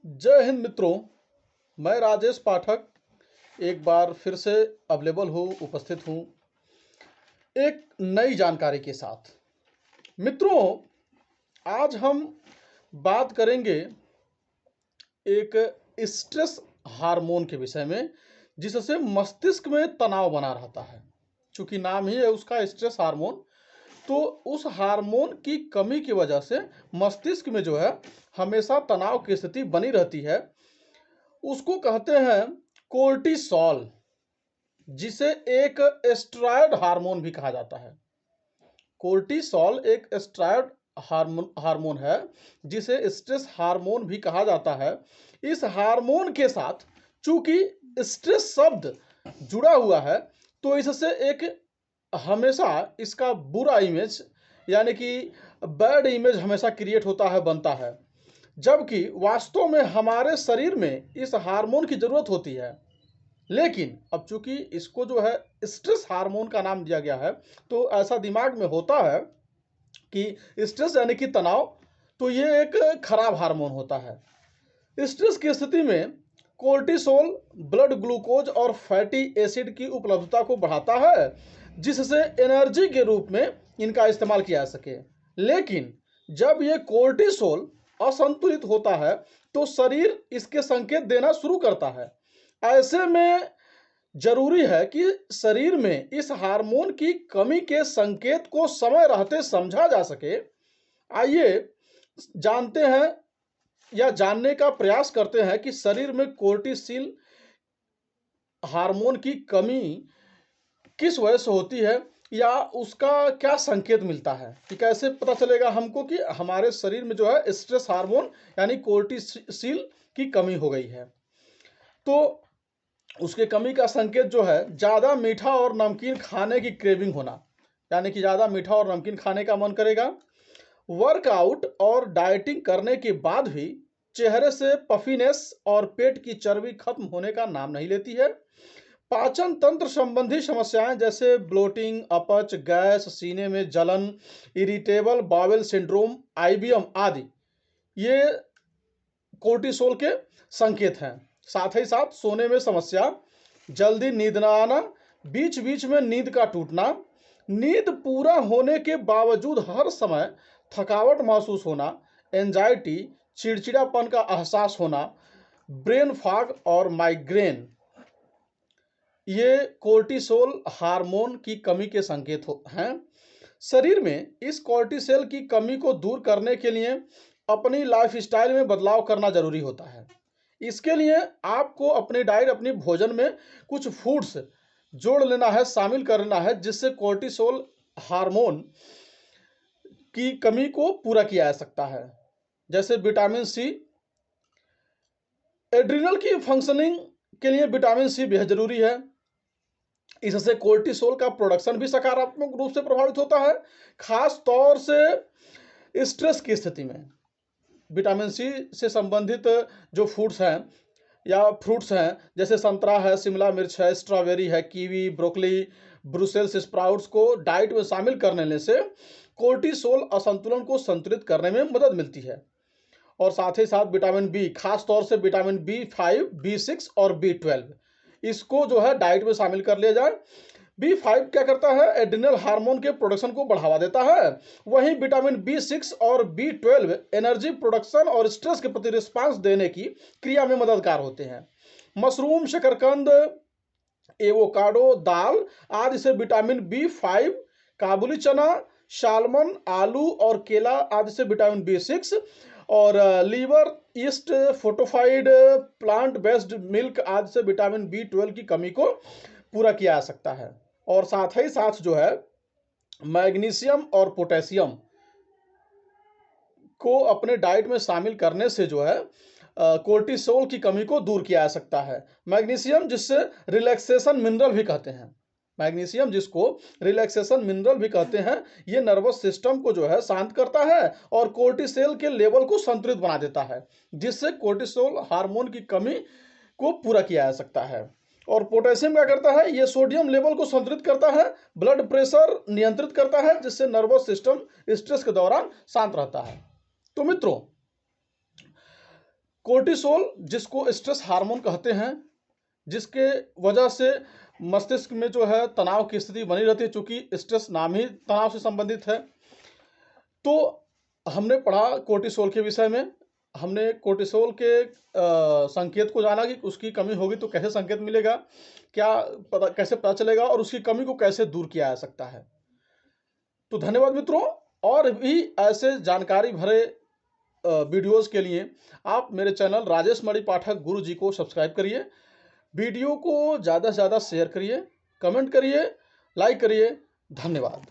जय हिंद मित्रों। मैं राजेश पाठक एक बार फिर से अवेलेबल हूँ, उपस्थित हूँ एक नई जानकारी के साथ। मित्रों, आज हम बात करेंगे एक स्ट्रेस हार्मोन के विषय में, जिससे मस्तिष्क में तनाव बना रहता है। चूँकि नाम ही है उसका स्ट्रेस हार्मोन, तो उस हार्मोन की कमी की वजह से मस्तिष्क में जो है हमेशा तनाव की स्थिति बनी रहती है। उसको कहते हैं कोर्टिसोल, जिसे एक स्टेरॉयड हार्मोन भी कहा जाता है। कोर्टिसोल एक स्टेरॉयड हार्मोन है, जिसे स्ट्रेस हार्मोन भी कहा जाता है। इस हार्मोन के साथ चूंकि स्ट्रेस शब्द जुड़ा हुआ है, तो इससे एक हमेशा इसका बुरा इमेज, यानी कि बैड इमेज हमेशा क्रिएट होता है, बनता है। जबकि वास्तव में हमारे शरीर में इस हार्मोन की ज़रूरत होती है। लेकिन अब चूंकि इसको जो है स्ट्रेस हार्मोन का नाम दिया गया है, तो ऐसा दिमाग में होता है कि स्ट्रेस यानी कि तनाव, तो ये एक खराब हार्मोन होता है। स्ट्रेस की स्थिति में कोर्टिसोल ब्लड ग्लूकोज और फैटी एसिड की उपलब्धता को बढ़ाता है, जिससे एनर्जी के रूप में इनका इस्तेमाल किया जा सके। लेकिन जब ये कोर्टिसोल असंतुलित होता है, तो शरीर इसके संकेत देना शुरू करता है। ऐसे में जरूरी है कि शरीर में इस हार्मोन की कमी के संकेत को समय रहते समझा जा सके। आइए जानते हैं या जानने का प्रयास करते हैं कि शरीर में कोर्टिसोल हार्मोन की कमी किस वजह से होती है, या उसका क्या संकेत मिलता है। कि कैसे पता चलेगा हमको कि हमारे शरीर में जो है स्ट्रेस हार्मोन यानी कोर्टिसोल की कमी हो गई है। तो उसके कमी का संकेत जो है, ज़्यादा मीठा और नमकीन खाने की क्रेविंग होना, यानी कि ज़्यादा मीठा और नमकीन खाने का मन करेगा। वर्कआउट और डाइटिंग करने के बाद भी चेहरे से पफीनेस और पेट की चर्बी खत्म होने का नाम नहीं लेती है। पाचन तंत्र संबंधी समस्याएं जैसे ब्लोटिंग, अपच, गैस, सीने में जलन, इरिटेबल बाउल सिंड्रोम, आईबीएम आदि ये कोर्टिसोल के संकेत हैं। साथ ही साथ सोने में समस्या, जल्दी नींद न आना, बीच बीच में नींद का टूटना, नींद पूरा होने के बावजूद हर समय थकावट महसूस होना, एंजाइटी, चिड़चिड़ापन का एहसास होना, ब्रेन फॉग और माइग्रेन, ये कोर्टिसोल हार्मोन की कमी के संकेत हैं। शरीर में इस कोर्टिसोल की कमी को दूर करने के लिए अपनी लाइफस्टाइल में बदलाव करना जरूरी होता है। इसके लिए आपको अपनी डाइट, अपनी भोजन में कुछ फूड्स जोड़ लेना है, शामिल करना है, जिससे कोर्टिसोल हार्मोन की कमी को पूरा किया जा सकता है। जैसे विटामिन सी, एड्रिनल की फंक्शनिंग के लिए विटामिन सी बेहद जरूरी है। इससे कोर्टिसोल का प्रोडक्शन भी सकारात्मक रूप से प्रभावित होता है, खास तौर से स्ट्रेस की स्थिति में। विटामिन सी से संबंधित जो फूड्स हैं या फ्रूट्स हैं, जैसे संतरा है, शिमला मिर्च है, स्ट्रॉबेरी है, कीवी, ब्रोकली, ब्रुसेल्स स्प्राउट्स को डाइट में शामिल करने से कोर्टिसोल असंतुलन को संतुलित करने में मदद मिलती है। और साथ ही साथ विटामिन बी, खास तौर से विटामिन B5, B6 और B12, इसको जो है डाइट में शामिल कर लिया जाए। B5 क्या करता है, एड्रिनल हार्मोन के प्रोडक्शन को बढ़ावा देता है। वहीं विटामिन B6 और B12 एनर्जी प्रोडक्शन और स्ट्रेस के प्रति रिस्पांस देने की क्रिया में मददगार होते हैं। मशरूम, शकरकंद, एवोकाडो, दाल आदि से विटामिन B5, काबुली चना, सालमन, आलू और केला आदि से विटामिन B6, और liver yeast, fortified plant based milk आदि से विटामिन B12 की कमी को पूरा किया जा सकता है। और साथ ही साथ जो है मैग्नीशियम और पोटेशियम को अपने डाइट में शामिल करने से जो है कोर्टिसोल की कमी को दूर किया जा सकता है। मैग्नीशियम, जिससे रिलैक्सेशन मिनरल भी कहते हैं, मैग्नीशियम जिसको रिलैक्सेशन मिनरल भी कहते हैं, ये नर्वस सिस्टम को जो है शांत करता है और कोर्टिसोल के लेवल को संतुलित बना देता है, जिससे कोर्टिसोल हार्मोन की कमी को पूरा किया जा सकता है। और पोटेशियम क्या करता है, ये सोडियम लेवल को संतुलित करता है, ब्लड प्रेशर नियंत्रित करता है, जिससे नर्वस सिस्टम स्ट्रेस के दौरान शांत रहता है। तो मित्रों, कोर्टिसोल, जिसको स्ट्रेस हार्मोन कहते हैं, जिसके वजह से मस्तिष्क में जो है तनाव की स्थिति बनी रहती है, चूंकि स्ट्रेस नाम ही तनाव से संबंधित है। तो हमने पढ़ा कोर्टिसोल के विषय में, हमने कोर्टिसोल के संकेत को जाना कि उसकी कमी होगी तो कैसे संकेत मिलेगा, कैसे पता चलेगा और उसकी कमी को कैसे दूर किया जा सकता है। तो धन्यवाद मित्रों, और भी ऐसे जानकारी भरे वीडियोस के लिए आप मेरे चैनल राजेश मणि पाठक गुरु जी को सब्सक्राइब करिए। वीडियो को ज़्यादा से ज़्यादा शेयर करिए, कमेंट करिए, लाइक करिए। धन्यवाद।